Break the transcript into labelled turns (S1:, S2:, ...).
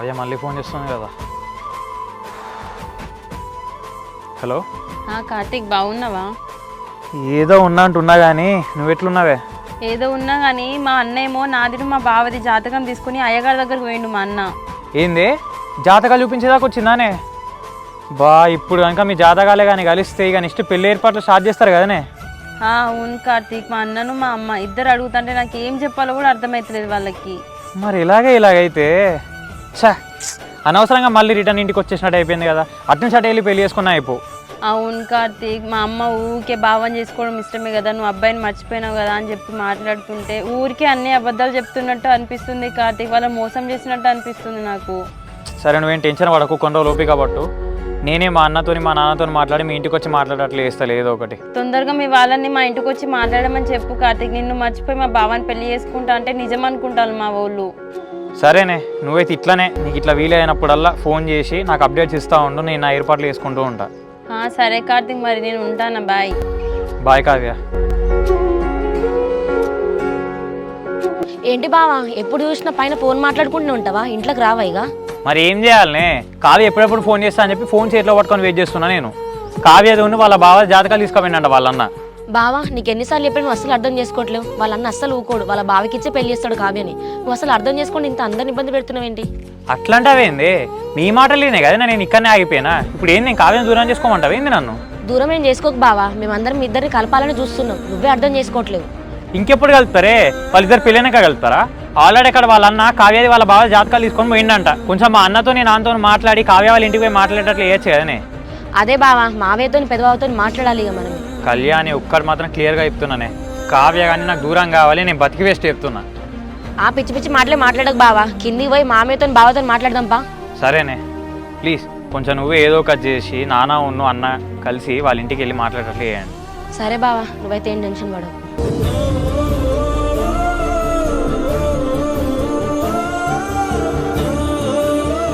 S1: కావ్య మళ్ళీ ఫోన్ చేస్తుంది కదా. హలో
S2: కార్తీక్ బాగున్నావా?
S1: ఏదో ఉన్నా అంటున్నా కానీ నువ్వు ఎట్లున్నావే?
S2: ఏదో ఉన్నా కానీ మా అన్నేమో నాదిని మా బావది జాతకం తీసుకుని అయ్యగారి దగ్గరకు పోయిండు మా అన్న.
S1: ఏంది జాతకాలు చూపించేదాకా వచ్చిందానే? బా ఇప్పుడు కనుక మీ జాతకాలే కానీ కలిస్తే ఇక నెక్స్ట్ పెళ్లి ఏర్పాట్లు స్టార్ట్ చేస్తారు కదనే.
S2: అవును కార్తీక్, మా అన్నను మా అమ్మ ఇద్దరు అడుగుతుంటే నాకు ఏం చెప్పాలో కూడా అర్థమవుతలేదు వాళ్ళకి.
S1: మరి ఇలాగైతే అనవసరంగా మళ్ళీ రిటర్న్ ఇంటికి వచ్చేసినట్టు అయిపోయింది కదా. అట్నుంచి అటు వెళ్ళి పెళ్లి చేసుకున్నా అయిపో.
S2: అవును కార్తీక్, మా అమ్మ ఊరికే భావం చేసుకోవడం ఇష్టమే కదా, నువ్వు అబ్బాయిని మర్చిపోయినావు కదా అని చెప్పి మాట్లాడుతుంటే ఊరికే అన్ని అబద్ధాలు చెప్తున్నట్టు అనిపిస్తుంది కార్తీక్. వాళ్ళని మోసం చేసినట్టు అనిపిస్తుంది నాకు.
S1: సరే నువ్వేం టెన్షన్ పడకు, కొన్ని రోజులు ఓపిక పట్టు. నేనే మా అన్నతోని మా నాన్నతో మాట్లాడి మీ ఇంటికి వచ్చి మాట్లాడట్లు చేస్తాను ఏదో ఒకటి.
S2: తొందరగా మీ వాళ్ళని మా ఇంటికి వచ్చి మాట్లాడమని చెప్పు కార్తీక్. నిన్ను మర్చిపోయి మా బావాని పెళ్లి చేసుకుంటా అంటే నిజం అనుకుంటాను మా వాళ్ళు.
S1: సరేనే, నువ్వైతే ఇట్లనే నీకు ఇట్లా వీలైనప్పుడల్లా ఫోన్ చేసి నాకు అప్డేట్స్ ఇస్తూ ఉండు, నేను నా ఏర్పాట్లు చేసుకుంటూ ఉంటా.
S2: సరే కార్తీక్, మరి నేను ఉంటాను. బాయ్.
S1: బాయ్ కావ్య.
S3: ఏంటి బావా ఎప్పుడు చూసినా పైన ఫోన్ మాట్లాడుకుంటూ ఉంటావా? ఇంట్లోకి రావా ఇక?
S1: మరి ఏం చేయాలనే, కావ్య ఎప్పుడెప్పుడు ఫోన్ చేస్తా అని చెప్పి ఫోన్ చేతిలో పట్టుకొని వెయిట్ చేస్తున్నా నేను. కావ్యది ఉండి వాళ్ళ బావ జాతకాలు తీసుకుపోయిందంట వాళ్ళన్న.
S3: బావా నీకు ఎన్నిసార్లు చెప్పి నువ్వు అసలు అర్థం చేసుకోవట్లేవు. వాళ్ళన్న అస్సలు ఊకోడు, వాళ్ళ బావకి ఇచ్చే పెళ్లి చేస్తాడు కావ్యని. నువ్వు అసలు అర్థం చేసుకోండి, ఇంత అందరిని ఇబ్బంది పెడుతున్నావు ఏంటి?
S1: అట్లాంటివేంది? నీ మాటలేనే కదా నేను ఇక్కడనే ఆగిపోయినా. ఇప్పుడు ఏంది నేను కావ్యని దూరం చేసుకోమంటావు ఏంది నన్ను?
S3: దూరం ఏం చేసుకోకు బావా, మేమందరం మీ ఇద్దరిని కలపాలని చూస్తున్నాం, నువ్వే అర్థం చేసుకోవట్లేవు.
S1: ఇంకెప్పుడు కలుపుతారే? వాళ్ళిద్దరు పెళ్ళైనాక కలుపుతారా? ఆల్రెడీ అక్కడ వాళ్ళ అన్న కావ్యది వాళ్ళ బావ జాతకాలు తీసుకొని పోయిందంట. కొంచెం మా అన్నతో నేను నాన్నతో మాట్లాడి కావ్య వాళ్ళ ఇంటికి పోయి మాట్లాడేటట్లు వేయచ్చు కదనే.
S3: అదే బావా, మావేతో పెదబావతో మాట్లాడాలి ఇక మనం.
S1: కళ్యాణి ఒక్కటి మాత్రం క్లియర్గా చెప్తున్నానే, కావ్య కానీ నాకు దూరం కావాలి, నేను బతికి వేస్ట్ చెప్తున్నా.
S3: ఆ పిచ్చి పిచ్చి మాట్లాడకు బావా, కిందికి పోయి మామయ్యతో బావతో మాట్లాడదాంపా.
S1: సరేనే ప్లీజ్, కొంచెం నువ్వు ఏదో ఒకటి చేసి నాన్న అన్న కలిసి వాళ్ళ ఇంటికి వెళ్ళి మాట్లాడేటట్లు చేయండి.
S3: సరే బావా, నువ్వైతే ఏం టెన్షన్ పడవు.